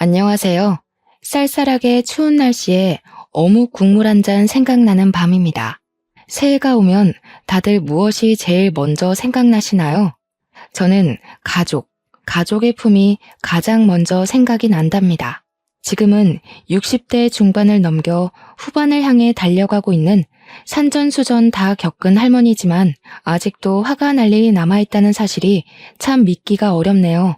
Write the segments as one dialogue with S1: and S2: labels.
S1: 안녕하세요. 쌀쌀하게 추운 날씨에 어묵 국물 한 잔 생각나는 밤입니다. 새해가 오면 다들 무엇이 제일 먼저 생각나시나요? 저는 가족의 품이 가장 먼저 생각이 난답니다. 지금은 60대 중반을 넘겨 후반을 향해 달려가고 있는 산전수전 다 겪은 할머니지만 아직도 화가 날 일이 남아있다는 사실이 참 믿기가 어렵네요.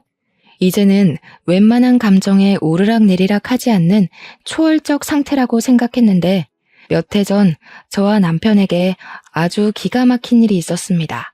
S1: 이제는 웬만한 감정에 오르락내리락 하지 않는 초월적 상태라고 생각했는데 몇 해 전 저와 남편에게 아주 기가 막힌 일이 있었습니다.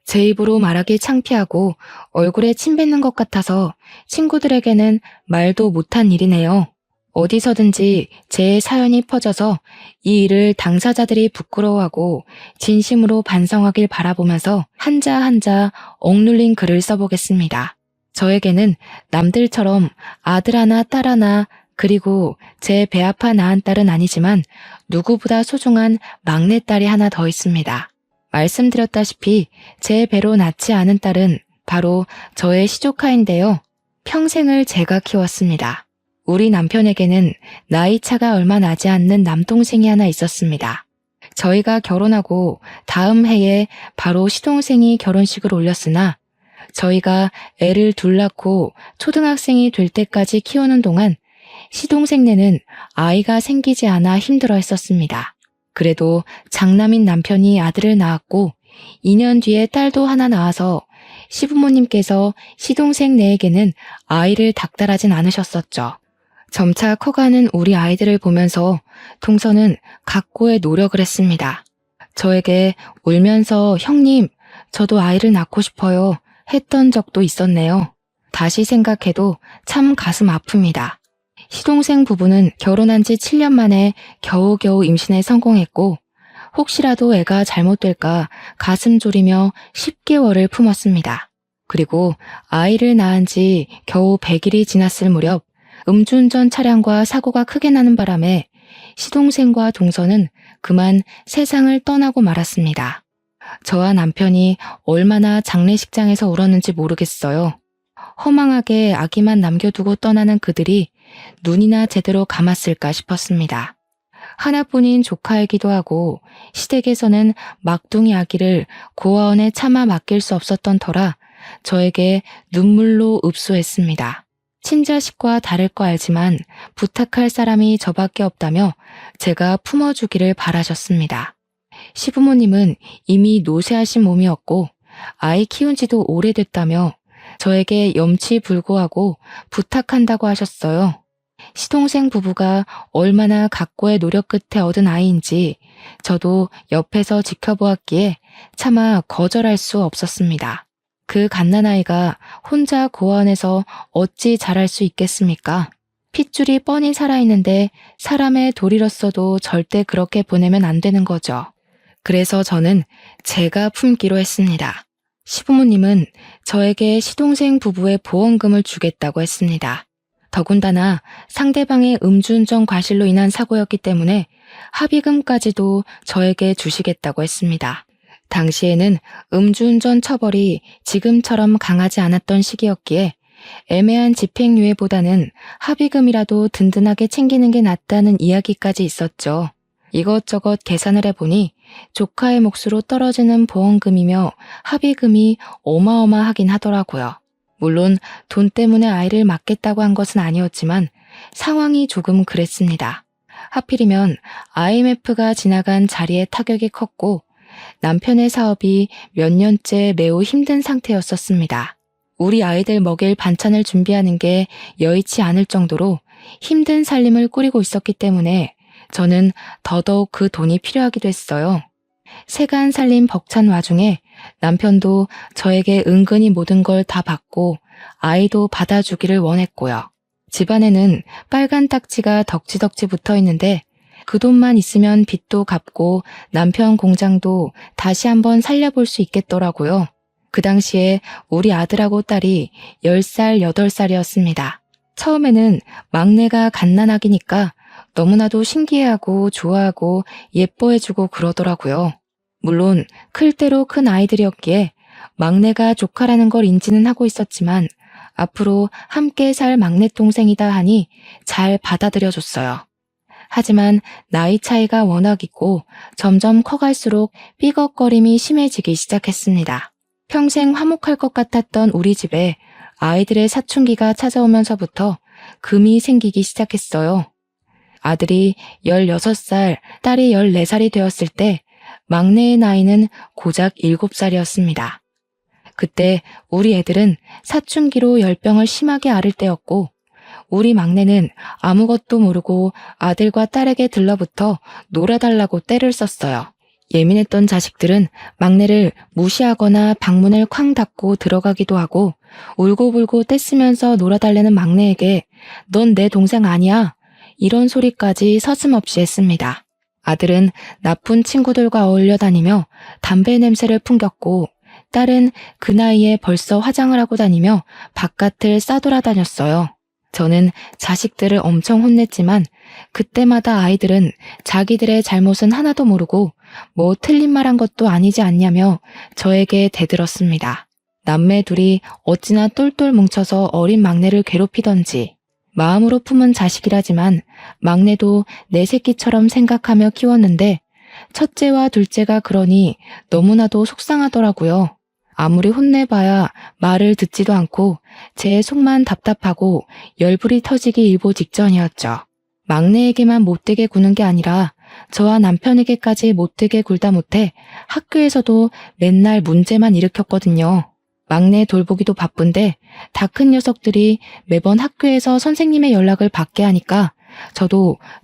S1: 제 입으로 말하기 창피하고 얼굴에 침 뱉는 것 같아서 친구들에게는 말도 못한 일이네요. 어디서든지 제 사연이 퍼져서 이 일을 당사자들이 부끄러워하고 진심으로 반성하길 바라보면서 한자 한자 억눌린 글을 써보겠습니다. 저에게는 남들처럼 아들 하나 딸 하나 그리고 제 배 아파 낳은 딸은 아니지만 누구보다 소중한 막내딸이 하나 더 있습니다. 말씀드렸다시피 제 배로 낳지 않은 딸은 바로 저의 시조카인데요. 평생을 제가 키웠습니다. 우리 남편에게는 나이 차가 얼마 나지 않는 남동생이 하나 있었습니다. 저희가 결혼하고 다음 해에 바로 시동생이 결혼식을 올렸으나 저희가 애를 둘 낳고 초등학생이 될 때까지 키우는 동안 시동생네는 아이가 생기지 않아 힘들어 했었습니다. 그래도 장남인 남편이 아들을 낳았고 2년 뒤에 딸도 하나 낳아서 시부모님께서 시동생네에게는 아이를 닥달하진 않으셨었죠. 점차 커가는 우리 아이들을 보면서 동서는 각고의 노력을 했습니다. 저에게 울면서 형님, 저도 아이를 낳고 싶어요. 했던 적도 있었네요. 다시 생각해도 참 가슴 아픕니다. 시동생 부부는 결혼한 지 7년 만에 겨우겨우 임신에 성공했고 혹시라도 애가 잘못될까 가슴 졸이며 10개월을 품었습니다. 그리고 아이를 낳은 지 겨우 100일이 지났을 무렵 음주운전 차량과 사고가 크게 나는 바람에 시동생과 동서는 그만 세상을 떠나고 말았습니다. 저와 남편이 얼마나 장례식장에서 울었는지 모르겠어요. 허망하게 아기만 남겨두고 떠나는 그들이 눈이나 제대로 감았을까 싶었습니다. 하나뿐인 조카이기도 하고 시댁에서는 막둥이 아기를 고아원에 차마 맡길 수 없었던 터라 저에게 눈물로 읍소했습니다. 친자식과 다를 거 알지만 부탁할 사람이 저밖에 없다며 제가 품어주기를 바라셨습니다. 시부모님은 이미 노쇠하신 몸이었고 아이 키운 지도 오래됐다며 저에게 염치불고하고 부탁한다고 하셨어요. 시동생 부부가 얼마나 각고의 노력 끝에 얻은 아이인지 저도 옆에서 지켜보았기에 차마 거절할 수 없었습니다. 그 갓난아이가 혼자 고아원에서 어찌 자랄 수 있겠습니까? 핏줄이 뻔히 살아있는데 사람의 돌이로서도 절대 그렇게 보내면 안 되는 거죠. 그래서 저는 제가 품기로 했습니다. 시부모님은 저에게 시동생 부부의 보험금을 주겠다고 했습니다. 더군다나 상대방의 음주운전 과실로 인한 사고였기 때문에 합의금까지도 저에게 주시겠다고 했습니다. 당시에는 음주운전 처벌이 지금처럼 강하지 않았던 시기였기에 애매한 집행유예보다는 합의금이라도 든든하게 챙기는 게 낫다는 이야기까지 있었죠. 이것저것 계산을 해보니 조카의 몫으로 떨어지는 보험금이며 합의금이 어마어마하긴 하더라고요. 물론 돈 때문에 아이를 맡겠다고 한 것은 아니었지만 상황이 조금 그랬습니다. 하필이면 IMF가 지나간 자리에 타격이 컸고 남편의 사업이 몇 년째 매우 힘든 상태였었습니다. 우리 아이들 먹일 반찬을 준비하는 게 여의치 않을 정도로 힘든 살림을 꾸리고 있었기 때문에 저는 더더욱 그 돈이 필요하기도 했어요. 세간 살림 벅찬 와중에 남편도 저에게 은근히 모든 걸 다 받고 아이도 받아주기를 원했고요. 집안에는 빨간 딱지가 덕지덕지 붙어 있는데 그 돈만 있으면 빚도 갚고 남편 공장도 다시 한번 살려볼 수 있겠더라고요. 그 당시에 우리 아들하고 딸이 10살, 8살이었습니다. 처음에는 막내가 갓난아기니까 너무나도 신기해하고 좋아하고 예뻐해주고 그러더라고요. 물론 클 대로 큰 아이들이었기에 막내가 조카라는 걸 인지는 하고 있었지만 앞으로 함께 살 막내 동생이다 하니 잘 받아들여줬어요. 하지만 나이 차이가 워낙 있고 점점 커갈수록 삐걱거림이 심해지기 시작했습니다. 평생 화목할 것 같았던 우리 집에 아이들의 사춘기가 찾아오면서부터 금이 생기기 시작했어요. 아들이 16살, 딸이 14살이 되었을 때 막내의 나이는 고작 7살이었습니다. 그때 우리 애들은 사춘기로 열병을 심하게 앓을 때였고 우리 막내는 아무것도 모르고 아들과 딸에게 들러붙어 놀아달라고 떼를 썼어요. 예민했던 자식들은 막내를 무시하거나 방문을 쾅 닫고 들어가기도 하고 울고불고 떼쓰면서 놀아달라는 막내에게 넌 내 동생 아니야 이런 소리까지 서슴없이 했습니다. 아들은 나쁜 친구들과 어울려 다니며 담배 냄새를 풍겼고 딸은 그 나이에 벌써 화장을 하고 다니며 바깥을 싸돌아다녔어요. 저는 자식들을 엄청 혼냈지만 그때마다 아이들은 자기들의 잘못은 하나도 모르고 뭐 틀린 말 한 것도 아니지 않냐며 저에게 대들었습니다. 남매 둘이 어찌나 똘똘 뭉쳐서 어린 막내를 괴롭히던지 마음으로 품은 자식이라지만 막내도 내 새끼처럼 생각하며 키웠는데 첫째와 둘째가 그러니 너무나도 속상하더라고요. 아무리 혼내봐야 말을 듣지도 않고 제 속만 답답하고 열불이 터지기 일보 직전이었죠. 막내에게만 못되게 구는 게 아니라 저와 남편에게까지 못되게 굴다 못해 학교에서도 맨날 문제만 일으켰거든요. 막내 돌보기도 바쁜데 다 큰 녀석들이 매번 학교에서 선생님의 연락을 받게 하니까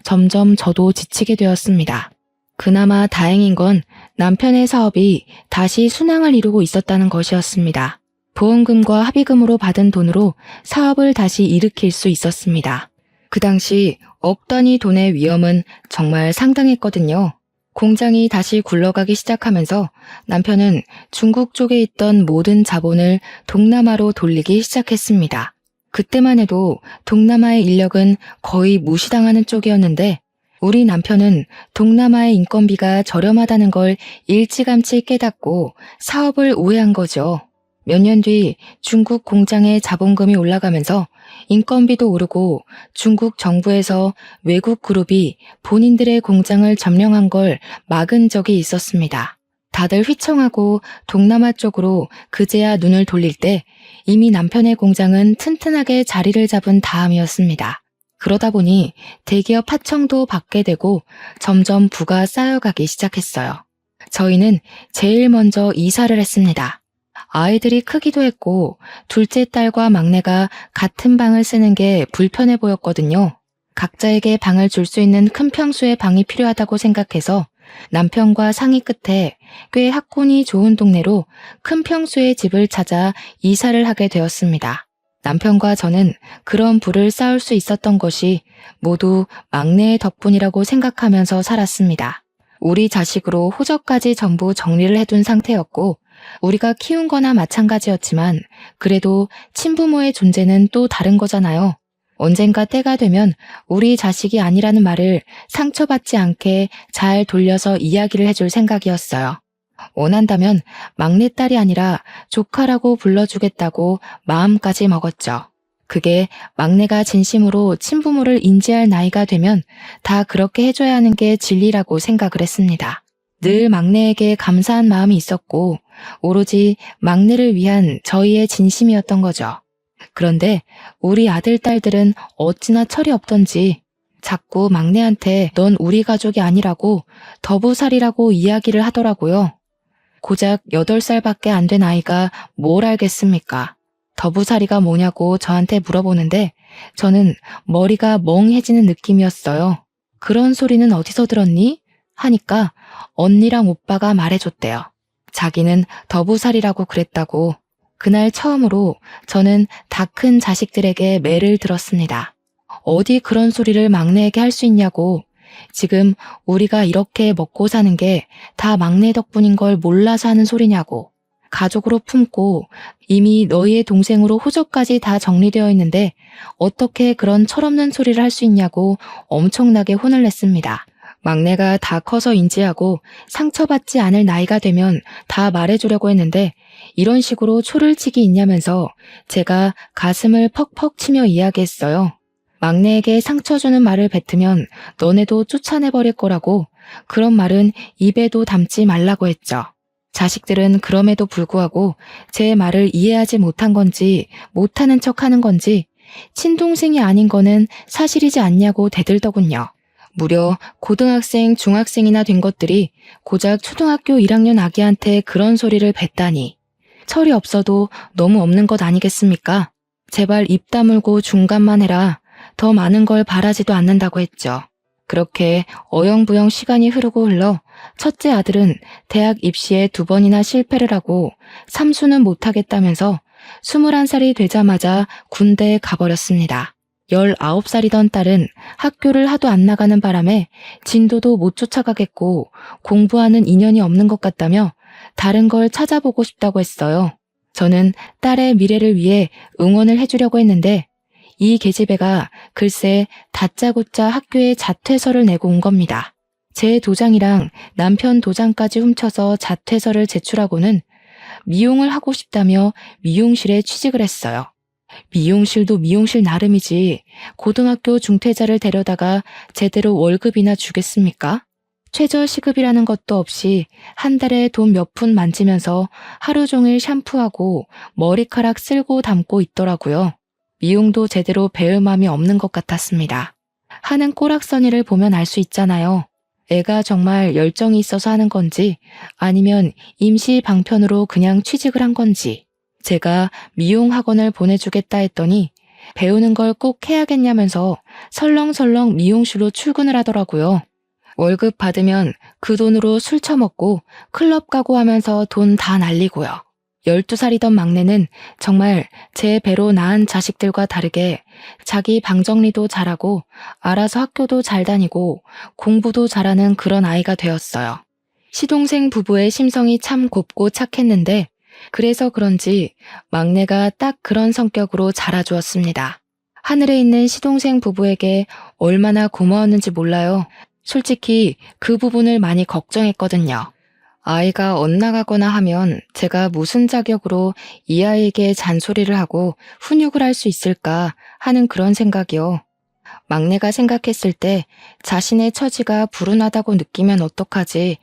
S1: 점점 저도 지치게 되었습니다. 그나마 다행인 건 남편의 사업이 다시 순항을 이루고 있었다는 것이었습니다. 보험금과 합의금으로 받은 돈으로 사업을 다시 일으킬 수 있었습니다. 그 당시 억 단위 돈의 위험은 정말 상당했거든요. 공장이 다시 굴러가기 시작하면서 남편은 중국 쪽에 있던 모든 자본을 동남아로 돌리기 시작했습니다. 그때만 해도 동남아의 인력은 거의 무시당하는 쪽이었는데 우리 남편은 동남아의 인건비가 저렴하다는 걸 일찌감치 깨닫고 사업을 우회한 거죠. 몇 년 뒤 중국 공장의 자본금이 올라가면서 인건비도 오르고 중국 정부에서 외국 그룹이 본인들의 공장을 점령한 걸 막은 적이 있었습니다. 다들 휘청하고 동남아 쪽으로 그제야 눈을 돌릴 때 이미 남편의 공장은 튼튼하게 자리를 잡은 다음이었습니다. 그러다 보니 대기업 하청도 받게 되고 점점 부가 쌓여가기 시작했어요. 저희는 제일 먼저 이사를 했습니다. 아이들이 크기도 했고 둘째 딸과 막내가 같은 방을 쓰는 게 불편해 보였거든요. 각자에게 방을 줄 수 있는 큰 평수의 방이 필요하다고 생각해서 남편과 상의 끝에 꽤 학군이 좋은 동네로 큰 평수의 집을 찾아 이사를 하게 되었습니다. 남편과 저는 그런 부를 쌓을 수 있었던 것이 모두 막내의 덕분이라고 생각하면서 살았습니다. 우리 자식으로 호적까지 전부 정리를 해둔 상태였고 우리가 키운 거나 마찬가지였지만 그래도 친부모의 존재는 또 다른 거잖아요. 언젠가 때가 되면 우리 자식이 아니라는 말을 상처받지 않게 잘 돌려서 이야기를 해줄 생각이었어요. 원한다면 막내딸이 아니라 조카라고 불러주겠다고 마음까지 먹었죠. 그게 막내가 진심으로 친부모를 인지할 나이가 되면 다 그렇게 해줘야 하는 게 진리라고 생각을 했습니다. 늘 막내에게 감사한 마음이 있었고 오로지 막내를 위한 저희의 진심이었던 거죠. 그런데 우리 아들, 딸들은 어찌나 철이 없던지 자꾸 막내한테 넌 우리 가족이 아니라고 더부살이라고 이야기를 하더라고요. 고작 8살밖에 안 된 아이가 뭘 알겠습니까? 더부살이가 뭐냐고 저한테 물어보는데 저는 머리가 멍해지는 느낌이었어요. 그런 소리는 어디서 들었니? 하니까 언니랑 오빠가 말해줬대요. 자기는 더부살이라고 그랬다고. 그날 처음으로 저는 다 큰 자식들에게 매를 들었습니다. 어디 그런 소리를 막내에게 할 수 있냐고. 지금 우리가 이렇게 먹고 사는 게 다 막내 덕분인 걸 몰라서 하는 소리냐고. 가족으로 품고 이미 너희의 동생으로 호적까지 다 정리되어 있는데 어떻게 그런 철없는 소리를 할 수 있냐고 엄청나게 혼을 냈습니다. 막내가 다 커서 인지하고 상처받지 않을 나이가 되면 다 말해주려고 했는데 이런 식으로 초를 치기 있냐면서 제가 가슴을 퍽퍽 치며 이야기했어요. 막내에게 상처 주는 말을 뱉으면 너네도 쫓아내버릴 거라고, 그런 말은 입에도 담지 말라고 했죠. 자식들은 그럼에도 불구하고 제 말을 이해하지 못한 건지 못하는 척하는 건지 친동생이 아닌 거는 사실이지 않냐고 대들더군요. 무려 고등학생, 중학생이나 된 것들이 고작 초등학교 1학년 아기한테 그런 소리를 뱉다니. 철이 없어도 너무 없는 것 아니겠습니까? 제발 입 다물고 중간만 해라. 더 많은 걸 바라지도 않는다고 했죠. 그렇게 어영부영 시간이 흐르고 흘러 첫째 아들은 대학 입시에 2번이나 실패를 하고 삼수는 못하겠다면서 21살이 되자마자 군대에 가버렸습니다. 19살이던 딸은 학교를 하도 안 나가는 바람에 진도도 못 쫓아가겠고 공부하는 인연이 없는 것 같다며 다른 걸 찾아보고 싶다고 했어요. 저는 딸의 미래를 위해 응원을 해주려고 했는데 이 계집애가 글쎄 다짜고짜 학교에 자퇴서를 내고 온 겁니다. 제 도장이랑 남편 도장까지 훔쳐서 자퇴서를 제출하고는 미용을 하고 싶다며 미용실에 취직을 했어요. 미용실도 미용실 나름이지 고등학교 중퇴자를 데려다가 제대로 월급이나 주겠습니까? 최저시급이라는 것도 없이 한 달에 돈 몇 푼 만지면서 하루 종일 샴푸하고 머리카락 쓸고 담고 있더라고요. 미용도 제대로 배울 마음이 없는 것 같았습니다. 하는 꼬락서니를 보면 알 수 있잖아요. 애가 정말 열정이 있어서 하는 건지 아니면 임시 방편으로 그냥 취직을 한 건지. 제가 미용 학원을 보내주겠다 했더니 배우는 걸 꼭 해야겠냐면서 설렁설렁 미용실로 출근을 하더라고요. 월급 받으면 그 돈으로 술 처먹고 클럽 가고 하면서 돈 다 날리고요. 12살이던 막내는 정말 제 배로 낳은 자식들과 다르게 자기 방 정리도 잘하고 알아서 학교도 잘 다니고 공부도 잘하는 그런 아이가 되었어요. 시동생 부부의 심성이 참 곱고 착했는데 그래서 그런지 막내가 딱 그런 성격으로 자라주었습니다. 하늘에 있는 시동생 부부에게 얼마나 고마웠는지 몰라요. 솔직히 그 부분을 많이 걱정했거든요. 아이가 엇나가거나 하면 제가 무슨 자격으로 이 아이에게 잔소리를 하고 훈육을 할 수 있을까 하는 그런 생각이요. 막내가 생각했을 때 자신의 처지가 불운하다고 느끼면 어떡하지,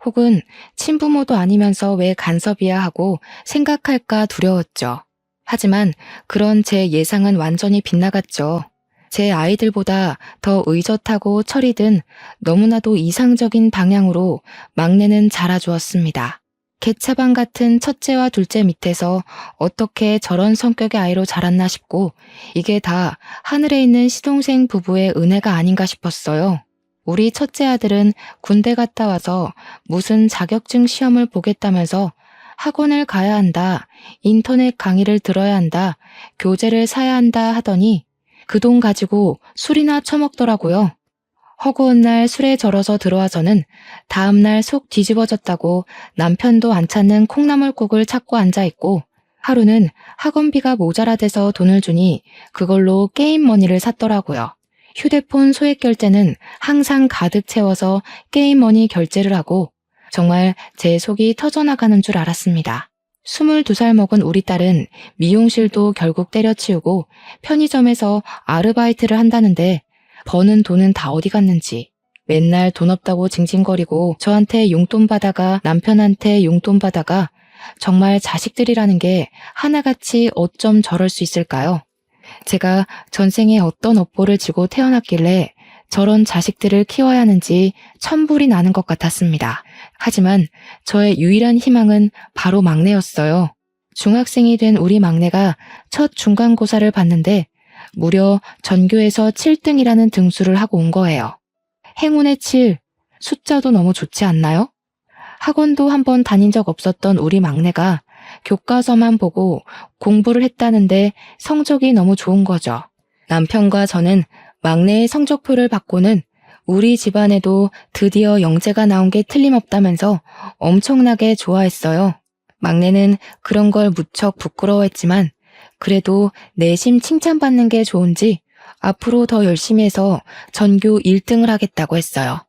S1: 혹은 친부모도 아니면서 왜 간섭이야 하고 생각할까 두려웠죠. 하지만 그런 제 예상은 완전히 빗나갔죠. 제 아이들보다 더 의젓하고 철이 든 너무나도 이상적인 방향으로 막내는 자라주었습니다. 개차반 같은 첫째와 둘째 밑에서 어떻게 저런 성격의 아이로 자랐나 싶고 이게 다 하늘에 있는 시동생 부부의 은혜가 아닌가 싶었어요. 우리 첫째 아들은 군대 갔다 와서 무슨 자격증 시험을 보겠다면서 학원을 가야 한다, 인터넷 강의를 들어야 한다, 교재를 사야 한다 하더니 그 돈 가지고 술이나 처먹더라고요. 허구한 날 술에 절어서 들어와서는 다음날 속 뒤집어졌다고 남편도 안 찾는 콩나물국을 찾고 앉아있고 하루는 학원비가 모자라대서 돈을 주니 그걸로 게임 머니를 샀더라고요. 휴대폰 소액 결제는 항상 가득 채워서 게임 머니 결제를 하고 정말 제 속이 터져나가는 줄 알았습니다. 22살 먹은 우리 딸은 미용실도 결국 때려치우고 편의점에서 아르바이트를 한다는데 버는 돈은 다 어디 갔는지 맨날 돈 없다고 징징거리고 저한테 용돈 받아가 남편한테 용돈 받아가 정말 자식들이라는 게 하나같이 어쩜 저럴 수 있을까요? 제가 전생에 어떤 업보를 지고 태어났길래 저런 자식들을 키워야 하는지 천불이 나는 것 같았습니다. 하지만 저의 유일한 희망은 바로 막내였어요. 중학생이 된 우리 막내가 첫 중간고사를 봤는데 무려 전교에서 7등이라는 등수를 하고 온 거예요. 행운의 7, 숫자도 너무 좋지 않나요? 학원도 한번 다닌 적 없었던 우리 막내가 교과서만 보고 공부를 했다는데 성적이 너무 좋은 거죠. 남편과 저는 막내의 성적표를 받고는 우리 집안에도 드디어 영재가 나온 게 틀림없다면서 엄청나게 좋아했어요. 막내는 그런 걸 무척 부끄러워했지만 그래도 내심 칭찬받는 게 좋은지 앞으로 더 열심히 해서 전교 1등을 하겠다고 했어요.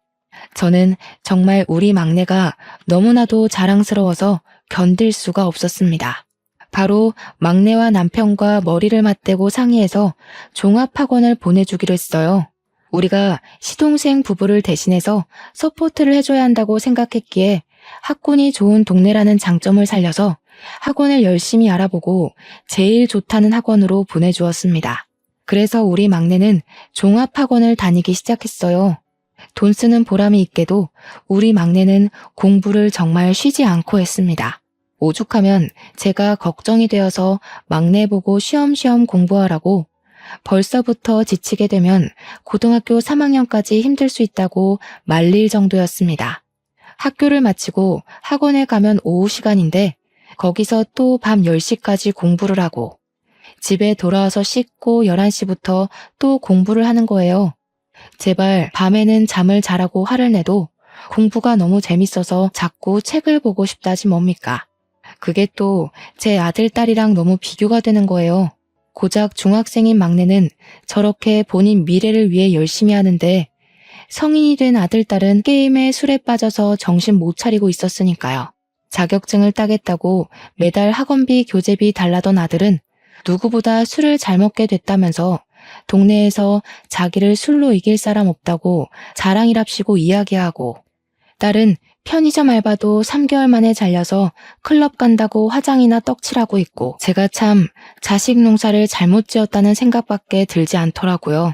S1: 저는 정말 우리 막내가 너무나도 자랑스러워서 견딜 수가 없었습니다. 바로 막내와 남편과 머리를 맞대고 상의해서 종합학원을 보내주기로 했어요. 우리가 시동생 부부를 대신해서 서포트를 해줘야 한다고 생각했기에 학군이 좋은 동네라는 장점을 살려서 학원을 열심히 알아보고 제일 좋다는 학원으로 보내주었습니다. 그래서 우리 막내는 종합학원을 다니기 시작했어요. 돈 쓰는 보람이 있게도 우리 막내는 공부를 정말 쉬지 않고 했습니다. 오죽하면 제가 걱정이 되어서 막내 보고 쉬엄쉬엄 공부하라고 벌써부터 지치게 되면 고등학교 3학년까지 힘들 수 있다고 말릴 정도였습니다. 학교를 마치고 학원에 가면 오후 시간인데 거기서 또 밤 10시까지 공부를 하고 집에 돌아와서 씻고 11시부터 또 공부를 하는 거예요. 제발 밤에는 잠을 자라고 화를 내도 공부가 너무 재밌어서 자꾸 책을 보고 싶다지 뭡니까? 그게 또 제 아들, 딸이랑 너무 비교가 되는 거예요. 고작 중학생인 막내는 저렇게 본인 미래를 위해 열심히 하는데 성인이 된 아들, 딸은 게임에 술에 빠져서 정신 못 차리고 있었으니까요. 자격증을 따겠다고 매달 학원비, 교재비 달라던 아들은 누구보다 술을 잘 먹게 됐다면서 동네에서 자기를 술로 이길 사람 없다고 자랑이랍시고 이야기하고, 딸은 편의점 알바도 3개월 만에 잘려서 클럽 간다고 화장이나 떡칠하고 있고, 제가 참 자식 농사를 잘못 지었다는 생각밖에 들지 않더라고요.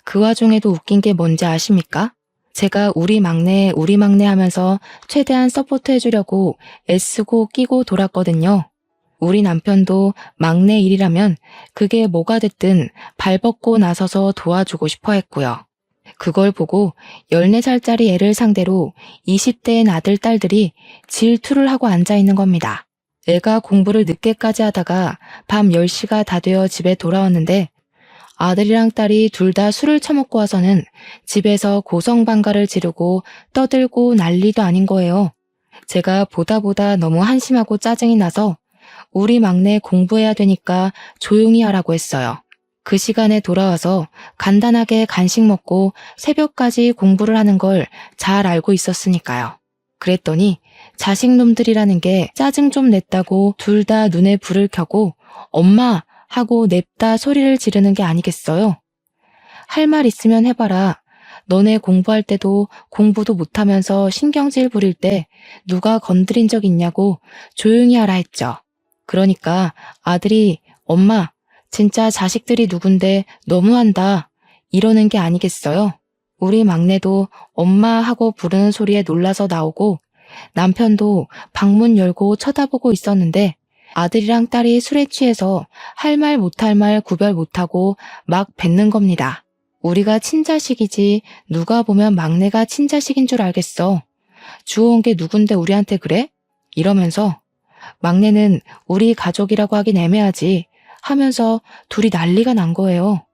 S1: 그 와중에도 웃긴 게 뭔지 아십니까? 제가 우리 막내 하면서 최대한 서포트 해주려고 애쓰고 끼고 돌았거든요. 우리 남편도 막내 일이라면 그게 뭐가 됐든 발벗고 나서서 도와주고 싶어 했고요. 그걸 보고 14살짜리 애를 상대로 20대인 아들, 딸들이 질투를 하고 앉아있는 겁니다. 애가 공부를 늦게까지 하다가 밤 10시가 다 되어 집에 돌아왔는데 아들이랑 딸이 둘 다 술을 처먹고 와서는 집에서 고성방가를 지르고 떠들고 난리도 아닌 거예요. 제가 보다 너무 한심하고 짜증이 나서 우리 막내 공부해야 되니까 조용히 하라고 했어요. 그 시간에 돌아와서 간단하게 간식 먹고 새벽까지 공부를 하는 걸 잘 알고 있었으니까요. 그랬더니 자식놈들이라는 게 짜증 좀 냈다고 둘 다 눈에 불을 켜고 엄마 하고 냅다 소리를 지르는 게 아니겠어요? 할 말 있으면 해봐라. 너네 공부할 때도 공부도 못하면서 신경질 부릴 때 누가 건드린 적 있냐고 조용히 하라 했죠. 그러니까 아들이 엄마 진짜 자식들이 누군데 너무한다 이러는 게 아니겠어요? 우리 막내도 엄마 하고 부르는 소리에 놀라서 나오고 남편도 방문 열고 쳐다보고 있었는데 아들이랑 딸이 술에 취해서 할 말 못할 말 구별 못하고 막 뱉는 겁니다. 우리가 친자식이지 누가 보면 막내가 친자식인 줄 알겠어. 주워온 게 누군데 우리한테 그래? 이러면서 막내는 우리 가족이라고 하긴 애매하지 하면서 둘이 난리가 난 거예요.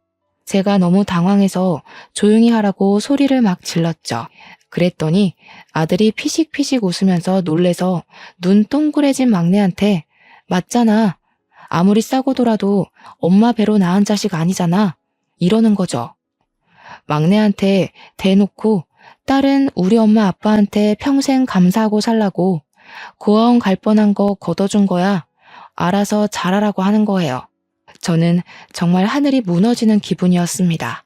S1: 제가 너무 당황해서 조용히 하라고 소리를 막 질렀죠. 그랬더니 아들이 피식피식 웃으면서 놀래서 눈 동그래진 막내한테 맞잖아. 아무리 싸고 돌아도 엄마 배로 낳은 자식 아니잖아. 이러는 거죠. 막내한테 대놓고 딸은 우리 엄마 아빠한테 평생 감사하고 살라고 고아원 갈 뻔한 거 걷어준 거야. 알아서 잘하라고 하는 거예요. 저는 정말 하늘이 무너지는 기분이었습니다.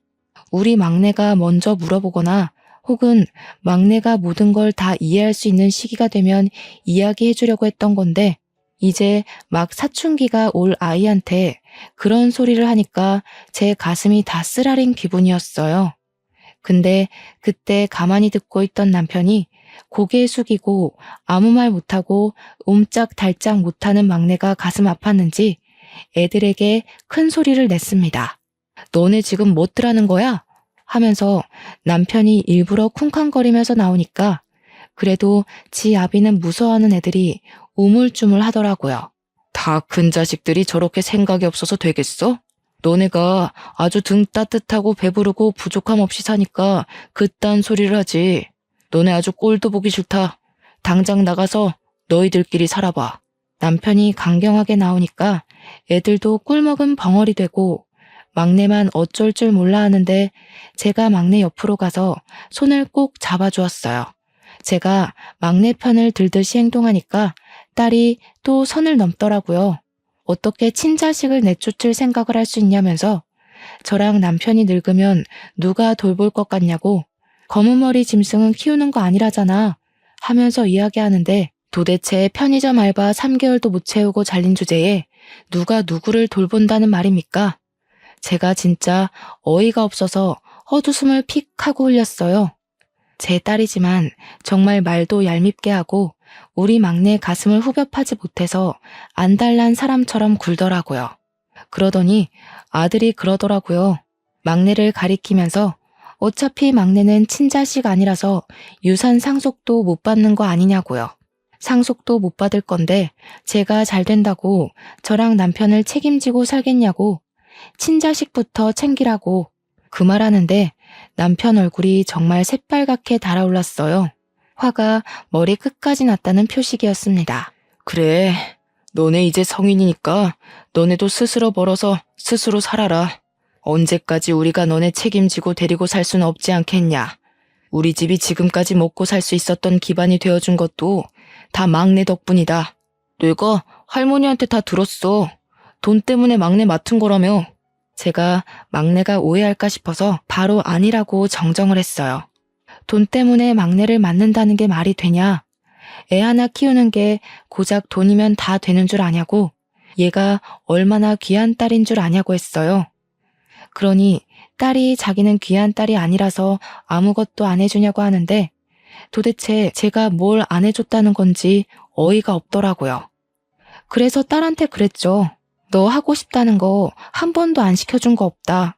S1: 우리 막내가 먼저 물어보거나 혹은 막내가 모든 걸 다 이해할 수 있는 시기가 되면 이야기해 주려고 했던 건데 이제 막 사춘기가 올 아이한테 그런 소리를 하니까 제 가슴이 다 쓰라린 기분이었어요. 근데 그때 가만히 듣고 있던 남편이 고개 숙이고 아무 말 못하고 옴짝달짝 못하는 막내가 가슴 아팠는지 애들에게 큰 소리를 냈습니다. 너네 지금 뭐더라는 거야? 하면서 남편이 일부러 쿵쾅거리면서 나오니까 그래도 지 아비는 무서워하는 애들이 우물쭈물 하더라고요. 다 큰 자식들이 저렇게 생각이 없어서 되겠어? 너네가 아주 등 따뜻하고 배부르고 부족함 없이 사니까 그딴 소리를 하지. 너네 아주 꼴도 보기 싫다. 당장 나가서 너희들끼리 살아봐. 남편이 강경하게 나오니까 애들도 꿀먹은 벙어리 되고 막내만 어쩔 줄 몰라 하는데 제가 막내 옆으로 가서 손을 꼭 잡아주었어요. 제가 막내 편을 들듯이 행동하니까 딸이 또 선을 넘더라고요. 어떻게 친자식을 내쫓을 생각을 할 수 있냐면서 저랑 남편이 늙으면 누가 돌볼 것 같냐고 검은 머리 짐승은 키우는 거 아니라잖아 하면서 이야기하는데 도대체 편의점 알바 3개월도 못 채우고 잘린 주제에 누가 누구를 돌본다는 말입니까? 제가 진짜 어이가 없어서 헛웃음을 픽 하고 흘렸어요. 제 딸이지만 정말 말도 얄밉게 하고 우리 막내 가슴을 후벼 파지 못해서 안달난 사람처럼 굴더라고요. 그러더니 아들이 그러더라고요. 막내를 가리키면서 어차피 막내는 친자식 아니라서 유산 상속도 못 받는 거 아니냐고요. 상속도 못 받을 건데 제가 잘 된다고 저랑 남편을 책임지고 살겠냐고 친자식부터 챙기라고 그 말하는데 남편 얼굴이 정말 새빨갛게 달아올랐어요. 화가 머리 끝까지 났다는 표식이었습니다. 그래, 너네 이제 성인이니까 너네도 스스로 벌어서 스스로 살아라. 언제까지 우리가 너네 책임지고 데리고 살 수는 없지 않겠냐. 우리 집이 지금까지 먹고 살 수 있었던 기반이 되어준 것도 다 막내 덕분이다. 내가 할머니한테 다 들었어. 돈 때문에 막내 맡은 거라며. 제가 막내가 오해할까 싶어서 바로 아니라고 정정을 했어요. 돈 때문에 막내를 맡는다는 게 말이 되냐? 애 하나 키우는 게 고작 돈이면 다 되는 줄 아냐고. 얘가 얼마나 귀한 딸인 줄 아냐고 했어요. 그러니 딸이 자기는 귀한 딸이 아니라서 아무것도 안 해주냐고 하는데 도대체 제가 뭘 안 해줬다는 건지 어이가 없더라고요. 그래서 딸한테 그랬죠. 너 하고 싶다는 거 한 번도 안 시켜준 거 없다.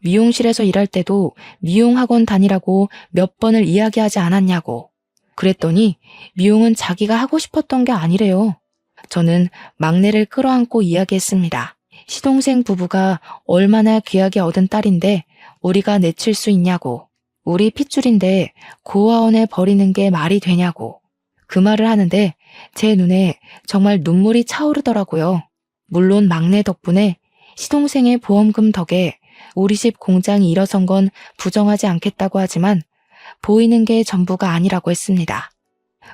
S1: 미용실에서 일할 때도 미용학원 다니라고 몇 번을 이야기하지 않았냐고. 그랬더니 미용은 자기가 하고 싶었던 게 아니래요. 저는 막내를 끌어안고 이야기했습니다. 시동생 부부가 얼마나 귀하게 얻은 딸인데 우리가 내칠 수 있냐고. 우리 핏줄인데 고아원에 버리는 게 말이 되냐고. 그 말을 하는데 제 눈에 정말 눈물이 차오르더라고요. 물론 막내 덕분에 시동생의 보험금 덕에 우리 집 공장이 일어선 건 부정하지 않겠다고 하지만 보이는 게 전부가 아니라고 했습니다.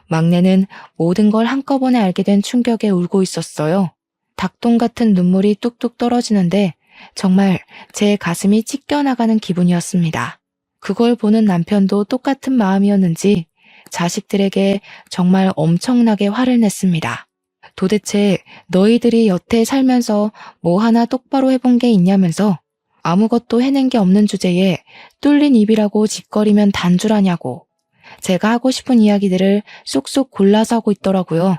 S1: 막내는 모든 걸 한꺼번에 알게 된 충격에 울고 있었어요. 닭똥 같은 눈물이 뚝뚝 떨어지는데 정말 제 가슴이 찢겨나가는 기분이었습니다. 그걸 보는 남편도 똑같은 마음이었는지 자식들에게 정말 엄청나게 화를 냈습니다. 도대체 너희들이 여태 살면서 뭐 하나 똑바로 해본 게 있냐면서 아무것도 해낸 게 없는 주제에 뚫린 입이라고 짓거리면 단줄하냐고. 제가 하고 싶은 이야기들을 쏙쏙 골라서 하고 있더라고요.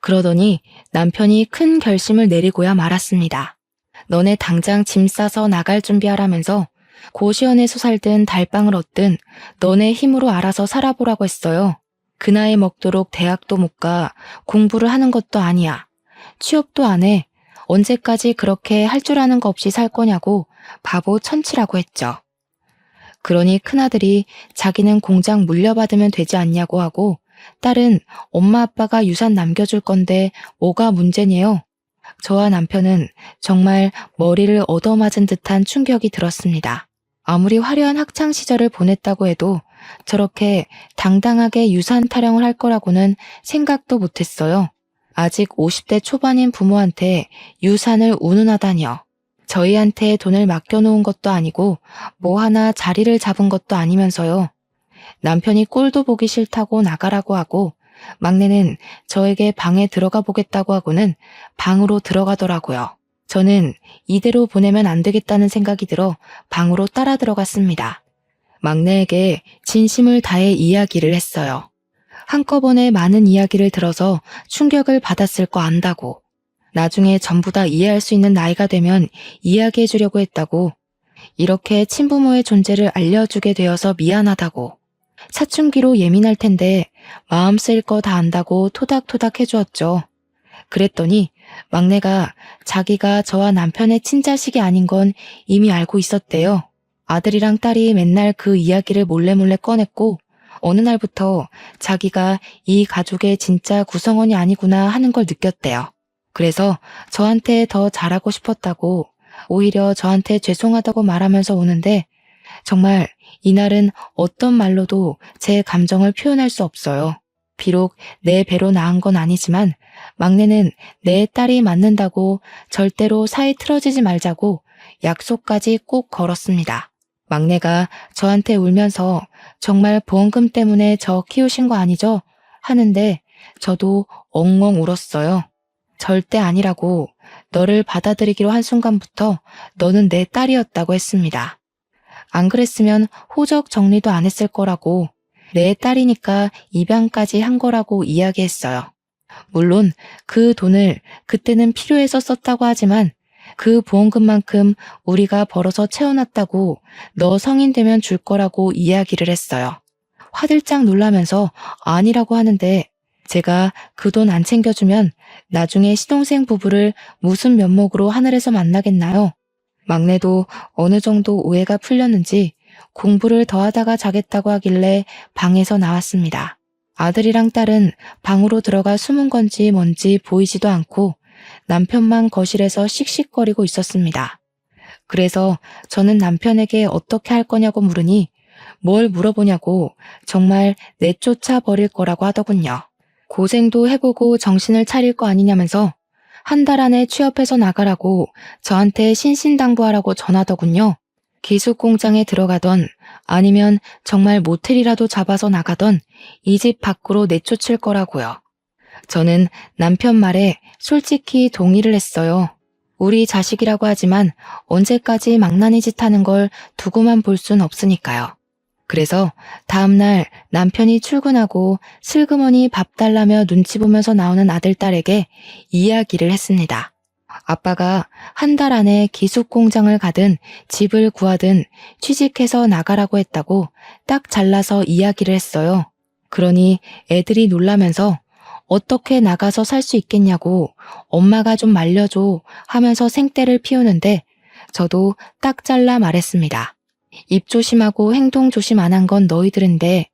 S1: 그러더니 남편이 큰 결심을 내리고야 말았습니다. 너네 당장 짐 싸서 나갈 준비하라면서 고시원에서 살든 달방을 얻든 너네 힘으로 알아서 살아보라고 했어요. 그 나이 먹도록 대학도 못 가 공부를 하는 것도 아니야. 취업도 안 해. 언제까지 그렇게 할 줄 아는 거 없이 살 거냐고 바보 천치라고 했죠. 그러니 큰아들이 자기는 공장 물려받으면 되지 않냐고 하고 딸은 엄마 아빠가 유산 남겨줄 건데 뭐가 문제네요. 저와 남편은 정말 머리를 얻어맞은 듯한 충격이 들었습니다. 아무리 화려한 학창 시절을 보냈다고 해도 저렇게 당당하게 유산 타령을 할 거라고는 생각도 못했어요. 아직 50대 초반인 부모한테 유산을 운운하다니요. 저희한테 돈을 맡겨놓은 것도 아니고 뭐 하나 자리를 잡은 것도 아니면서요. 남편이 꼴도 보기 싫다고 나가라고 하고 막내는 저에게 방에 들어가 보겠다고 하고는 방으로 들어가더라고요. 저는 이대로 보내면 안 되겠다는 생각이 들어 방으로 따라 들어갔습니다. 막내에게 진심을 다해 이야기를 했어요. 한꺼번에 많은 이야기를 들어서 충격을 받았을 거 안다고. 나중에 전부 다 이해할 수 있는 나이가 되면 이야기해 주려고 했다고. 이렇게 친부모의 존재를 알려주게 되어서 미안하다고. 사춘기로 예민할 텐데 마음 쓰일 거 다 안다고 토닥토닥 해주었죠. 그랬더니 막내가 자기가 저와 남편의 친자식이 아닌 건 이미 알고 있었대요. 아들이랑 딸이 맨날 그 이야기를 몰래 꺼냈고 어느 날부터 자기가 이 가족의 진짜 구성원이 아니구나 하는 걸 느꼈대요. 그래서 저한테 더 잘하고 싶었다고 오히려 저한테 죄송하다고 말하면서 오는데 정말 이날은 어떤 말로도 제 감정을 표현할 수 없어요. 비록 내 배로 낳은 건 아니지만 막내는 내 딸이 맞는다고 절대로 사이 틀어지지 말자고 약속까지 꼭 걸었습니다. 막내가 저한테 울면서 정말 보험금 때문에 저 키우신 거 아니죠? 하는데 저도 엉엉 울었어요. 절대 아니라고 너를 받아들이기로 한 순간부터 너는 내 딸이었다고 했습니다. 안 그랬으면 호적 정리도 안 했을 거라고 내 딸이니까 입양까지 한 거라고 이야기했어요. 물론 그 돈을 그때는 필요해서 썼다고 하지만 그 보험금만큼 우리가 벌어서 채워놨다고 너 성인 되면 줄 거라고 이야기를 했어요. 화들짝 놀라면서 아니라고 하는데 제가 그 돈 안 챙겨주면 나중에 시동생 부부를 무슨 면목으로 하늘에서 만나겠나요? 막내도 어느 정도 오해가 풀렸는지 공부를 더 하다가 자겠다고 하길래 방에서 나왔습니다. 아들이랑 딸은 방으로 들어가 숨은 건지 뭔지 보이지도 않고 남편만 거실에서 씩씩거리고 있었습니다. 그래서 저는 남편에게 어떻게 할 거냐고 물으니 뭘 물어보냐고 정말 내쫓아 버릴 거라고 하더군요. 고생도 해보고 정신을 차릴 거 아니냐면서 한 달 안에 취업해서 나가라고 저한테 신신당부하라고 전하더군요. 기숙공장에 들어가던 아니면 정말 모텔이라도 잡아서 나가던 이 집 밖으로 내쫓을 거라고요. 저는 남편 말에 솔직히 동의를 했어요. 우리 자식이라고 하지만 언제까지 망나니 짓 하는 걸 두고만 볼 순 없으니까요. 그래서 다음날 남편이 출근하고 슬그머니 밥 달라며 눈치 보면서 나오는 아들, 딸에게 이야기를 했습니다. 아빠가 한 달 안에 기숙공장을 가든 집을 구하든 취직해서 나가라고 했다고 딱 잘라서 이야기를 했어요. 그러니 애들이 놀라면서 어떻게 나가서 살 수 있겠냐고 엄마가 좀 말려줘 하면서 생떼를 피우는데 저도 딱 잘라 말했습니다. 입 조심하고 행동 조심 안 한 건 너희들인데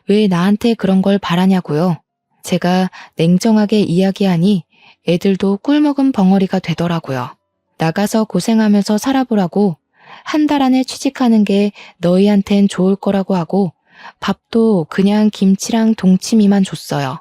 S1: 왜 나한테 그런 걸 바라냐고요. 제가 냉정하게 이야기하니 애들도 꿀먹은 벙어리가 되더라고요. 나가서 고생하면서 살아보라고 한 달 안에 취직하는 게 너희한텐 좋을 거라고 하고 밥도 그냥 김치랑 동치미만 줬어요.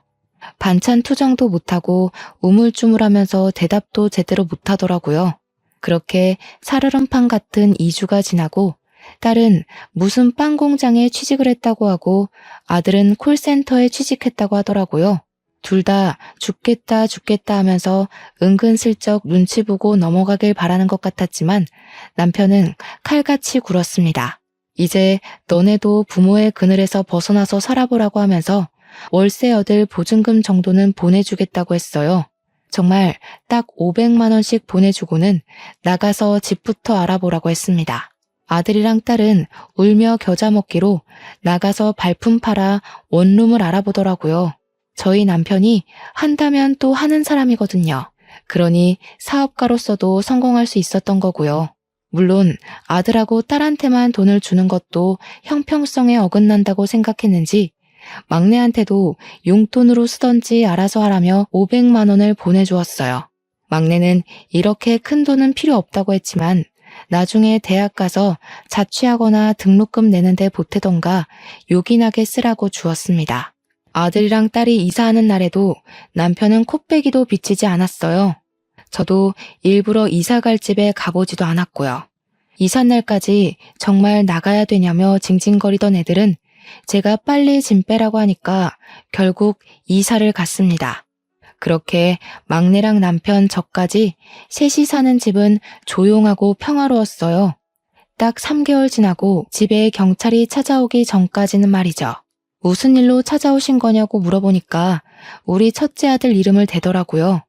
S1: 반찬 투정도 못하고 우물쭈물하면서 대답도 제대로 못하더라고요. 그렇게 살얼음판 같은 2주가 지나고 딸은 무슨 빵 공장에 취직을 했다고 하고 아들은 콜센터에 취직했다고 하더라고요. 둘 다 죽겠다 죽겠다 하면서 은근슬쩍 눈치 보고 넘어가길 바라는 것 같았지만 남편은 칼같이 굴었습니다. 이제 너네도 부모의 그늘에서 벗어나서 살아보라고 하면서 월세 얻을 보증금 정도는 보내주겠다고 했어요. 정말 딱 500만 원씩 보내주고는 나가서 집부터 알아보라고 했습니다. 아들이랑 딸은 울며 겨자 먹기로 나가서 발품 팔아 원룸을 알아보더라고요. 저희 남편이 한다면 또 하는 사람이거든요. 그러니 사업가로서도 성공할 수 있었던 거고요. 물론 아들하고 딸한테만 돈을 주는 것도 형평성에 어긋난다고 생각했는지 막내한테도 용돈으로 쓰던지 알아서 하라며 500만 원을 보내주었어요. 막내는 이렇게 큰 돈은 필요 없다고 했지만 나중에 대학 가서 자취하거나 등록금 내는데 보태던가 요긴하게 쓰라고 주었습니다. 아들이랑 딸이 이사하는 날에도 남편은 코빼기도 비치지 않았어요. 저도 일부러 이사갈 집에 가보지도 않았고요. 이삿날까지 정말 나가야 되냐며 징징거리던 애들은 제가 빨리 짐 빼라고 하니까 결국 이사를 갔습니다. 그렇게 막내랑 남편 저까지 셋이 사는 집은 조용하고 평화로웠어요. 딱 3개월 지나고 집에 경찰이 찾아오기 전까지는 말이죠. 무슨 일로 찾아오신 거냐고 물어보니까 우리 첫째 아들 이름을 대더라고요.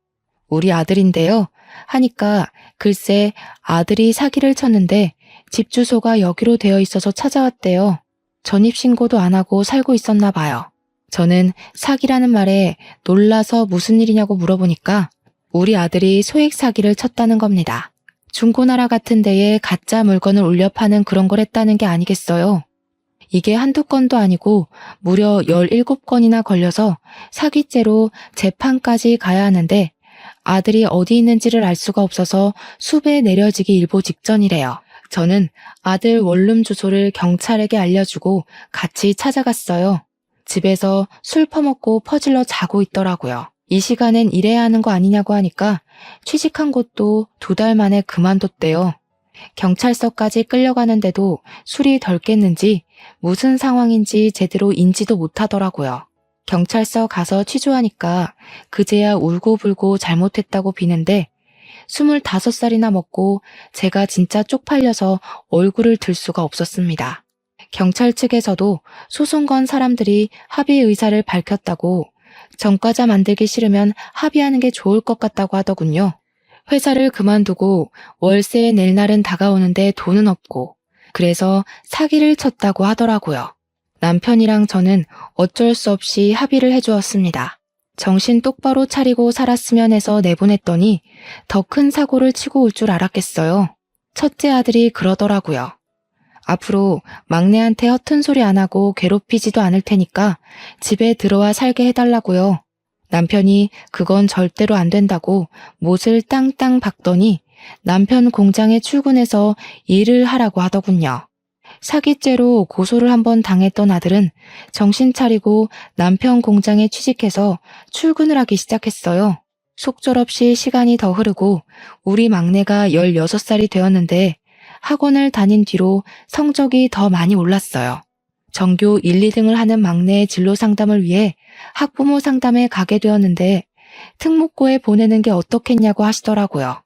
S1: 우리 아들인데요. 하니까 글쎄 아들이 사기를 쳤는데 집 주소가 여기로 되어 있어서 찾아왔대요. 전입신고도 안 하고 살고 있었나 봐요. 저는 사기라는 말에 놀라서 무슨 일이냐고 물어보니까 우리 아들이 소액 사기를 쳤다는 겁니다. 중고나라 같은 데에 가짜 물건을 올려 파는 그런 걸 했다는 게 아니겠어요. 이게 한두 건도 아니고 무려 17건이나 걸려서 사기죄로 재판까지 가야 하는데 아들이 어디 있는지를 알 수가 없어서 숲에 내려지기 일보 직전이래요. 저는 아들 원룸 주소를 경찰에게 알려주고 같이 찾아갔어요. 집에서 술 퍼먹고 퍼질러 자고 있더라고요. 이 시간엔 일해야 하는 거 아니냐고 하니까 취직한 곳도 2달 만에 그만뒀대요. 경찰서까지 끌려가는데도 술이 덜 깼는지 무슨 상황인지 제대로 인지도 못하더라고요. 경찰서 가서 취조하니까 그제야 울고불고 잘못했다고 비는데 25살이나 먹고 제가 진짜 쪽팔려서 얼굴을 들 수가 없었습니다. 경찰 측에서도 소송 건 사람들이 합의 의사를 밝혔다고 전과자 만들기 싫으면 합의하는 게 좋을 것 같다고 하더군요. 회사를 그만두고 월세 낼 날은 다가오는데 돈은 없고 그래서 사기를 쳤다고 하더라고요. 남편이랑 저는 어쩔 수 없이 합의를 해주었습니다. 정신 똑바로 차리고 살았으면 해서 내보냈더니 더 큰 사고를 치고 올 줄 알았겠어요. 첫째 아들이 그러더라고요. 앞으로 막내한테 허튼 소리 안 하고 괴롭히지도 않을 테니까 집에 들어와 살게 해달라고요. 남편이 그건 절대로 안 된다고 못을 땅땅 박더니 남편 공장에 출근해서 일을 하라고 하더군요. 사기죄로 고소를 한번 당했던 아들은 정신 차리고 남편 공장에 취직해서 출근을 하기 시작했어요. 속절없이 시간이 더 흐르고 우리 막내가 16살이 되었는데 학원을 다닌 뒤로 성적이 더 많이 올랐어요. 전교 1, 2등을 하는 막내의 진로 상담을 위해 학부모 상담에 가게 되었는데 특목고에 보내는 게 어떻겠냐고 하시더라고요.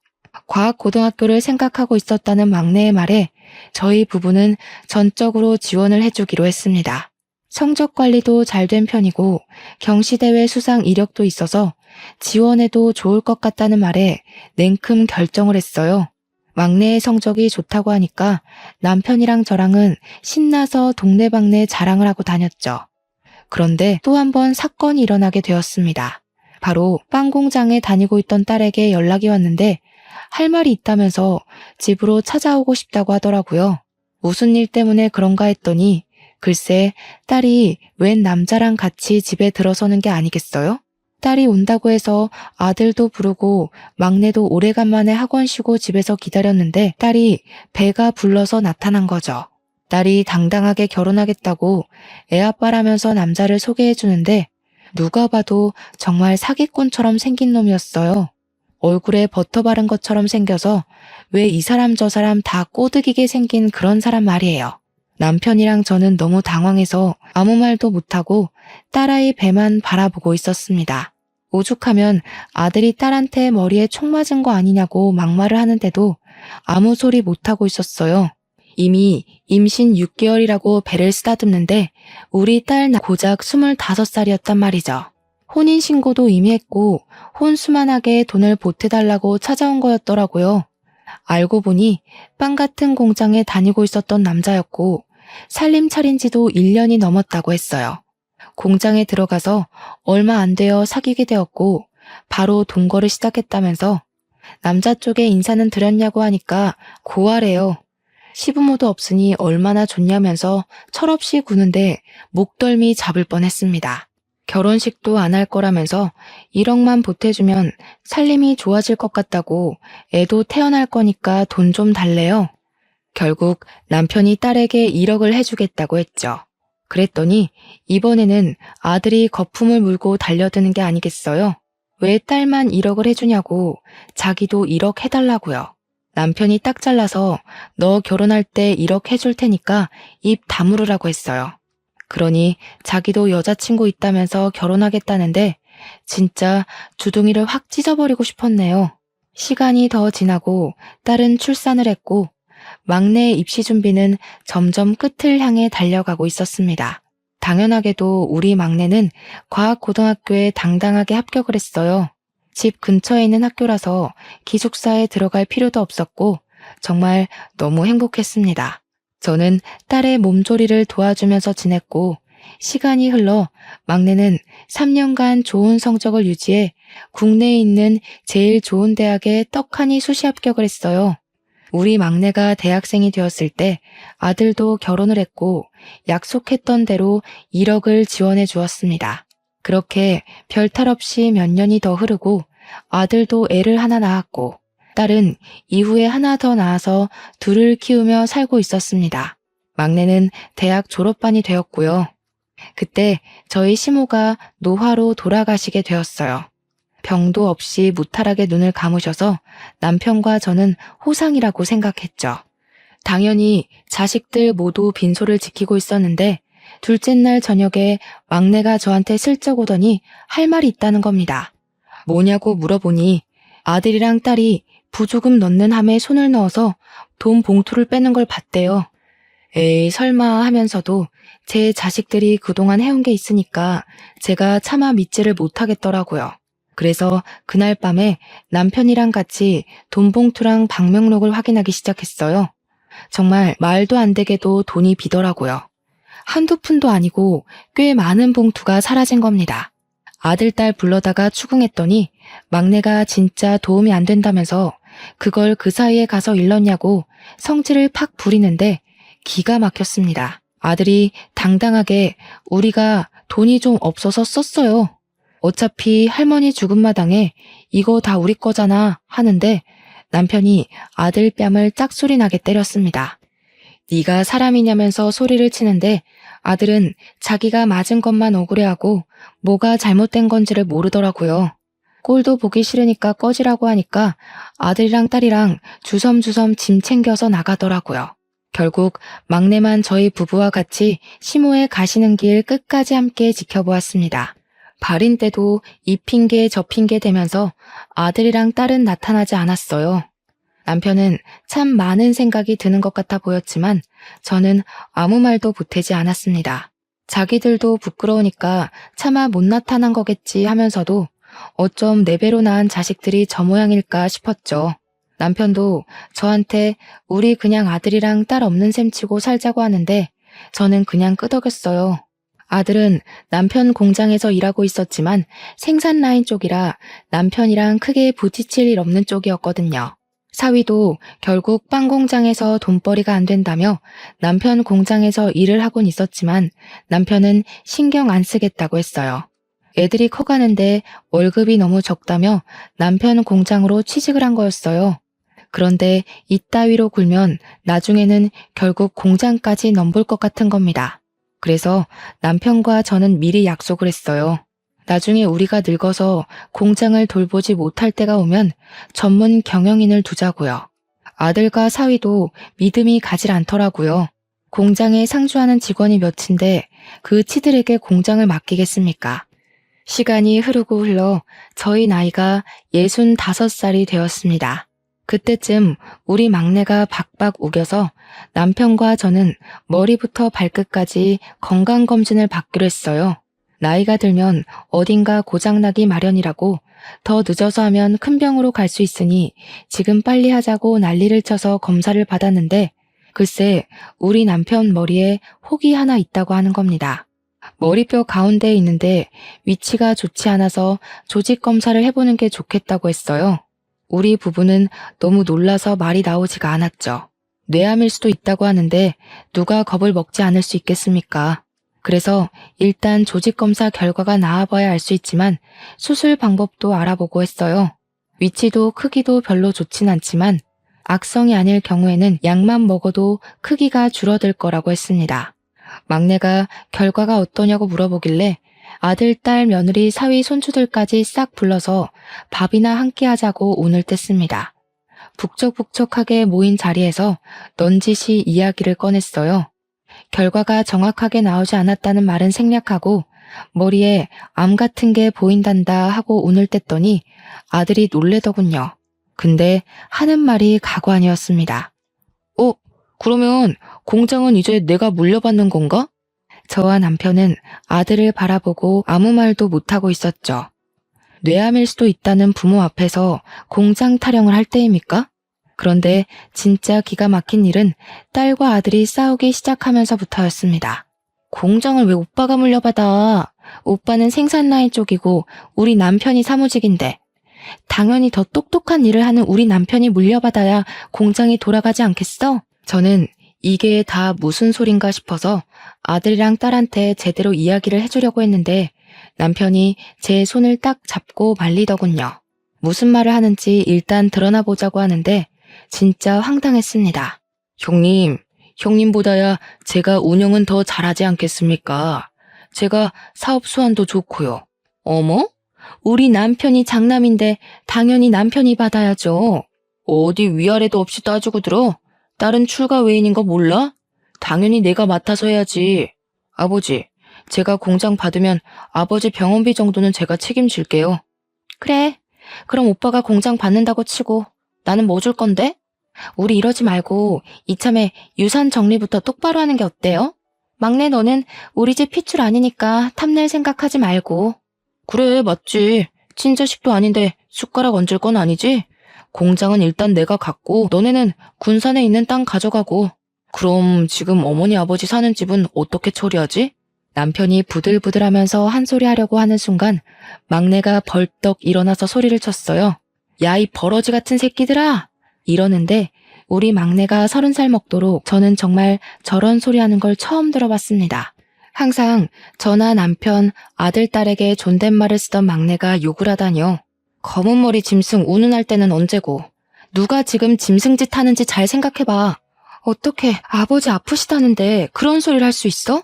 S1: 과학고등학교를 생각하고 있었다는 막내의 말에 저희 부부는 전적으로 지원을 해주기로 했습니다. 성적 관리도 잘 된 편이고 경시대회 수상 이력도 있어서 지원해도 좋을 것 같다는 말에 냉큼 결정을 했어요. 막내의 성적이 좋다고 하니까 남편이랑 저랑은 신나서 동네방네 자랑을 하고 다녔죠. 그런데 또 한 번 사건이 일어나게 되었습니다. 바로 빵 공장에 다니고 있던 딸에게 연락이 왔는데 할 말이 있다면서 집으로 찾아오고 싶다고 하더라고요. 무슨 일 때문에 그런가 했더니 글쎄 딸이 웬 남자랑 같이 집에 들어서는 게 아니겠어요? 딸이 온다고 해서 아들도 부르고 막내도 오래간만에 학원 쉬고 집에서 기다렸는데 딸이 배가 불러서 나타난 거죠. 딸이 당당하게 결혼하겠다고 애아빠라면서 남자를 소개해주는데 누가 봐도 정말 사기꾼처럼 생긴 놈이었어요. 얼굴에 버터 바른 것처럼 생겨서 왜 이 사람 저 사람 다 꼬드기게 생긴 그런 사람 말이에요. 남편이랑 저는 너무 당황해서 아무 말도 못하고 딸아이 배만 바라보고 있었습니다. 오죽하면 아들이 딸한테 머리에 총 맞은 거 아니냐고 막말을 하는데도 아무 소리 못하고 있었어요. 이미 임신 6개월이라고 배를 쓰다듬는데 우리 딸 고작 25살이었단 말이죠. 혼인신고도 이미 했고 혼수만하게 돈을 보태달라고 찾아온 거였더라고요. 알고 보니 빵 같은 공장에 다니고 있었던 남자였고 살림 차린 지도 1년이 넘었다고 했어요. 공장에 들어가서 얼마 안 되어 사귀게 되었고 바로 동거를 시작했다면서 남자 쪽에 인사는 드렸냐고 하니까 고하래요. 시부모도 없으니 얼마나 좋냐면서 철없이 구는데 목덜미 잡을 뻔했습니다. 결혼식도 안 할 거라면서 1억만 보태주면 살림이 좋아질 것 같다고 애도 태어날 거니까 돈 좀 달래요. 결국 남편이 딸에게 1억을 해주겠다고 했죠. 그랬더니 이번에는 아들이 거품을 물고 달려드는 게 아니겠어요? 왜 딸만 1억을 해주냐고 자기도 1억 해달라고요. 남편이 딱 잘라서 너 결혼할 때 1억 해줄 테니까 입 다물으라고 했어요. 그러니 자기도 여자친구 있다면서 결혼하겠다는데 진짜 주둥이를 확 찢어버리고 싶었네요. 시간이 더 지나고 딸은 출산을 했고 막내의 입시 준비는 점점 끝을 향해 달려가고 있었습니다. 당연하게도 우리 막내는 과학고등학교에 당당하게 합격을 했어요. 집 근처에 있는 학교라서 기숙사에 들어갈 필요도 없었고 정말 너무 행복했습니다. 저는 딸의 몸조리를 도와주면서 지냈고 시간이 흘러 막내는 3년간 좋은 성적을 유지해 국내에 있는 제일 좋은 대학에 떡하니 수시 합격을 했어요. 우리 막내가 대학생이 되었을 때 아들도 결혼을 했고 약속했던 대로 1억을 지원해 주었습니다. 그렇게 별탈 없이 몇 년이 더 흐르고 아들도 애를 하나 낳았고 딸은 이후에 하나 더 낳아서 둘을 키우며 살고 있었습니다. 막내는 대학 졸업반이 되었고요. 그때 저희 시모가 노화로 돌아가시게 되었어요. 병도 없이 무탈하게 눈을 감으셔서 남편과 저는 호상이라고 생각했죠. 당연히 자식들 모두 빈소를 지키고 있었는데 둘째 날 저녁에 막내가 저한테 슬쩍 오더니 할 말이 있다는 겁니다. 뭐냐고 물어보니 아들이랑 딸이 부조금 넣는 함에 손을 넣어서 돈 봉투를 빼는 걸 봤대요. 에이 설마 하면서도 제 자식들이 그동안 해온 게 있으니까 제가 차마 믿지를 못하겠더라고요. 그래서 그날 밤에 남편이랑 같이 돈 봉투랑 방명록을 확인하기 시작했어요. 정말 말도 안 되게도 돈이 비더라고요. 한두 푼도 아니고 꽤 많은 봉투가 사라진 겁니다. 아들, 딸 불러다가 추궁했더니 막내가 진짜 도움이 안 된다면서 그걸 그 사이에 가서 일렀냐고 성질을 팍 부리는데 기가 막혔습니다. 아들이 당당하게 우리가 돈이 좀 없어서 썼어요. 어차피 할머니 죽은 마당에 이거 다 우리 거잖아 하는데 남편이 아들 뺨을 짝소리 나게 때렸습니다. 네가 사람이냐면서 소리를 치는데 아들은 자기가 맞은 것만 억울해하고 뭐가 잘못된 건지를 모르더라고요. 꼴도 보기 싫으니까 꺼지라고 하니까 아들이랑 딸이랑 주섬주섬 짐 챙겨서 나가더라고요. 결국 막내만 저희 부부와 같이 시모에 가시는 길 끝까지 함께 지켜보았습니다. 발인 때도 이 핑계 저 핑계 대면서 아들이랑 딸은 나타나지 않았어요. 남편은 참 많은 생각이 드는 것 같아 보였지만 저는 아무 말도 보태지 않았습니다. 자기들도 부끄러우니까 차마 못 나타난 거겠지 하면서도 어쩜 네 배로 낳은 자식들이 저 모양일까 싶었죠. 남편도 저한테 우리 그냥 아들이랑 딸 없는 셈 치고 살자고 하는데 저는 그냥 끄덕였어요. 아들은 남편 공장에서 일하고 있었지만 생산 라인 쪽이라 남편이랑 크게 부딪힐 일 없는 쪽이었거든요. 사위도 결국 빵 공장에서 돈벌이가 안 된다며 남편 공장에서 일을 하곤 있었지만 남편은 신경 안 쓰겠다고 했어요. 애들이 커가는데 월급이 너무 적다며 남편 공장으로 취직을 한 거였어요. 그런데 이따위로 굴면 나중에는 결국 공장까지 넘볼 것 같은 겁니다. 그래서 남편과 저는 미리 약속을 했어요. 나중에 우리가 늙어서 공장을 돌보지 못할 때가 오면 전문 경영인을 두자고요. 아들과 사위도 믿음이 가질 않더라고요. 공장에 상주하는 직원이 몇인데 그 치들에게 공장을 맡기겠습니까? 시간이 흐르고 흘러 저희 나이가 65살이 되었습니다. 그때쯤 우리 막내가 박박 우겨서 남편과 저는 머리부터 발끝까지 건강검진을 받기로 했어요. 나이가 들면 어딘가 고장나기 마련이라고 더 늦어서 하면 큰 병으로 갈 수 있으니 지금 빨리 하자고 난리를 쳐서 검사를 받았는데 글쎄 우리 남편 머리에 혹이 하나 있다고 하는 겁니다. 머리뼈 가운데에 있는데 위치가 좋지 않아서 조직 검사를 해보는 게 좋겠다고 했어요. 우리 부부는 너무 놀라서 말이 나오지가 않았죠. 뇌암일 수도 있다고 하는데 누가 겁을 먹지 않을 수 있겠습니까? 그래서 일단 조직검사 결과가 나와봐야 알 수 있지만 수술 방법도 알아보고 했어요. 위치도 크기도 별로 좋진 않지만 악성이 아닐 경우에는 약만 먹어도 크기가 줄어들 거라고 했습니다. 막내가 결과가 어떠냐고 물어보길래 아들, 딸, 며느리, 사위, 손주들까지 싹 불러서 밥이나 함께 하자고 운을 뗐습니다. 북적북적하게 모인 자리에서 넌지시 이야기를 꺼냈어요. 결과가 정확하게 나오지 않았다는 말은 생략하고 머리에 암 같은 게 보인단다 하고 운을 뗐더니 아들이 놀래더군요. 근데 하는 말이 가관이었습니다. 그러면 공장은 이제 내가 물려받는 건가? 저와 남편은 아들을 바라보고 아무 말도 못하고 있었죠. 뇌암일 수도 있다는 부모 앞에서 공장 타령을 할 때입니까? 그런데 진짜 기가 막힌 일은 딸과 아들이 싸우기 시작하면서부터였습니다. 공장을 왜 오빠가 물려받아? 오빠는 생산 라인 쪽이고 우리 남편이 사무직인데. 당연히 더 똑똑한 일을 하는 우리 남편이 물려받아야 공장이 돌아가지 않겠어? 저는 이게 다 무슨 소린가 싶어서 아들이랑 딸한테 제대로 이야기를 해주려고 했는데 남편이 제 손을 딱 잡고 말리더군요. 무슨 말을 하는지 일단 드러나 보자고 하는데 진짜 황당했습니다. 형님보다야 제가 운영은 더 잘하지 않겠습니까? 제가 사업 수완도 좋고요. 어머? 우리 남편이 장남인데 당연히 남편이 받아야죠. 어디 위아래도 없이 따지고 들어? 딸은 출가 외인인 거 몰라? 당연히 내가 맡아서 해야지. 아버지, 제가 공장 받으면 아버지 병원비 정도는 제가 책임질게요. 그래. 그럼 오빠가 공장 받는다고 치고 나는 뭐 줄 건데? 우리 이러지 말고 이참에 유산 정리부터 똑바로 하는 게 어때요? 막내 너는 우리 집 핏줄 아니니까 탐낼 생각하지 말고. 그래, 맞지. 친자식도 아닌데 숟가락 얹을 건 아니지? 공장은 일단 내가 갖고 너네는 군산에 있는 땅 가져가고. 그럼 지금 어머니 아버지 사는 집은 어떻게 처리하지? 남편이 부들부들하면서 한 소리 하려고 하는 순간 막내가 벌떡 일어나서 소리를 쳤어요. 야, 이 버러지 같은 새끼들아! 이러는데 우리 막내가 30살 먹도록 저는 정말 저런 소리 하는 걸 처음 들어봤습니다. 항상 저나 남편, 아들, 딸에게 존댓말을 쓰던 막내가 욕을 하다니요. 검은 머리 짐승 운운할 때는 언제고. 누가 지금 짐승짓 하는지 잘 생각해봐. 어떻게 아버지 아프시다는데 그런 소리를 할 수 있어?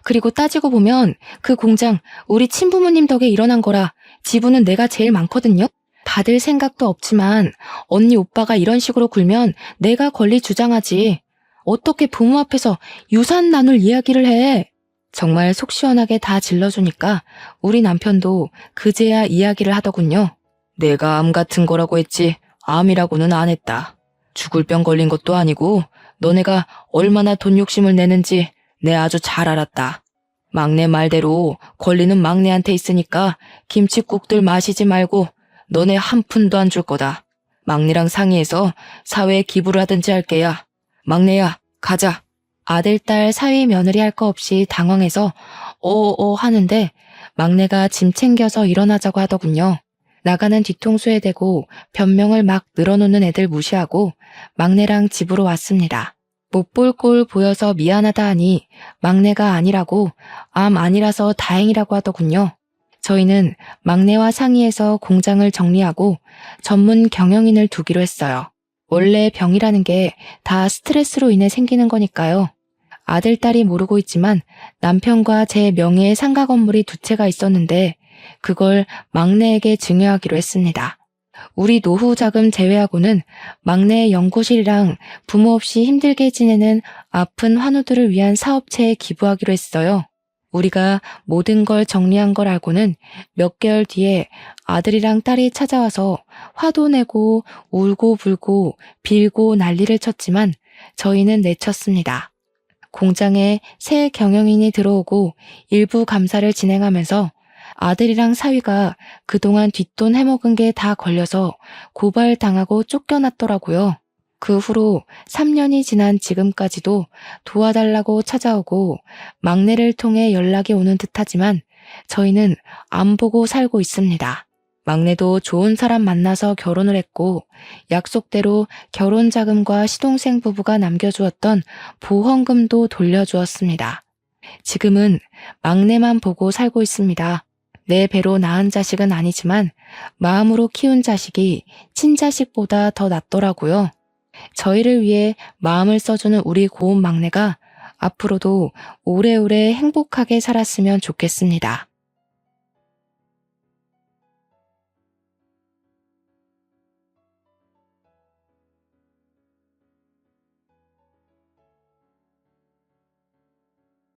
S1: 그리고 따지고 보면 그 공장 우리 친부모님 덕에 일어난 거라 지분은 내가 제일 많거든요. 받을 생각도 없지만 언니 오빠가 이런 식으로 굴면 내가 권리 주장하지. 어떻게 부모 앞에서 유산 나눌 이야기를 해. 정말 속 시원하게 다 질러주니까 우리 남편도 그제야 이야기를 하더군요. 내가 암 같은 거라고 했지 암이라고는 안 했다. 죽을 병 걸린 것도 아니고 너네가 얼마나 돈 욕심을 내는지 내 아주 잘 알았다. 막내 말대로 권리는 막내한테 있으니까 김칫국들 마시지 말고 너네 한 푼도 안 줄 거다. 막내랑 상의해서 사회에 기부를 하든지 할 게야. 막내야, 가자. 아들, 딸, 사위, 며느리 할 거 없이 당황해서 하는데 막내가 짐 챙겨서 일어나자고 하더군요. 나가는 뒤통수에 대고 변명을 막 늘어놓는 애들 무시하고 막내랑 집으로 왔습니다. 못 볼 꼴 보여서 미안하다 하니 막내가 아니라고 암 아니라서 다행이라고 하더군요. 저희는 막내와 상의해서 공장을 정리하고 전문 경영인을 두기로 했어요. 원래 병이라는 게 다 스트레스로 인해 생기는 거니까요. 아들, 딸이 모르고 있지만 남편과 제 명의의 상가 건물이 2채가 있었는데 그걸 막내에게 증여하기로 했습니다. 우리 노후 자금 제외하고는 막내의 연구실이랑 부모 없이 힘들게 지내는 아픈 환우들을 위한 사업체에 기부하기로 했어요. 우리가 모든 걸 정리한 걸 알고는 몇 개월 뒤에 아들이랑 딸이 찾아와서 화도 내고 울고 불고 빌고 난리를 쳤지만 저희는 내쳤습니다. 공장에 새 경영인이 들어오고 일부 감사를 진행하면서 아들이랑 사위가 그동안 뒷돈 해먹은 게 다 걸려서 고발당하고 쫓겨났더라고요. 그 후로 3년이 지난 지금까지도 도와달라고 찾아오고 막내를 통해 연락이 오는 듯하지만 저희는 안 보고 살고 있습니다. 막내도 좋은 사람 만나서 결혼을 했고 약속대로 결혼 자금과 시동생 부부가 남겨주었던 보험금도 돌려주었습니다. 지금은 막내만 보고 살고 있습니다. 내 배로 낳은 자식은 아니지만 마음으로 키운 자식이 친자식보다 더 낫더라고요. 저희를 위해 마음을 써주는 우리 고운 막내가 앞으로도 오래오래 행복하게 살았으면 좋겠습니다.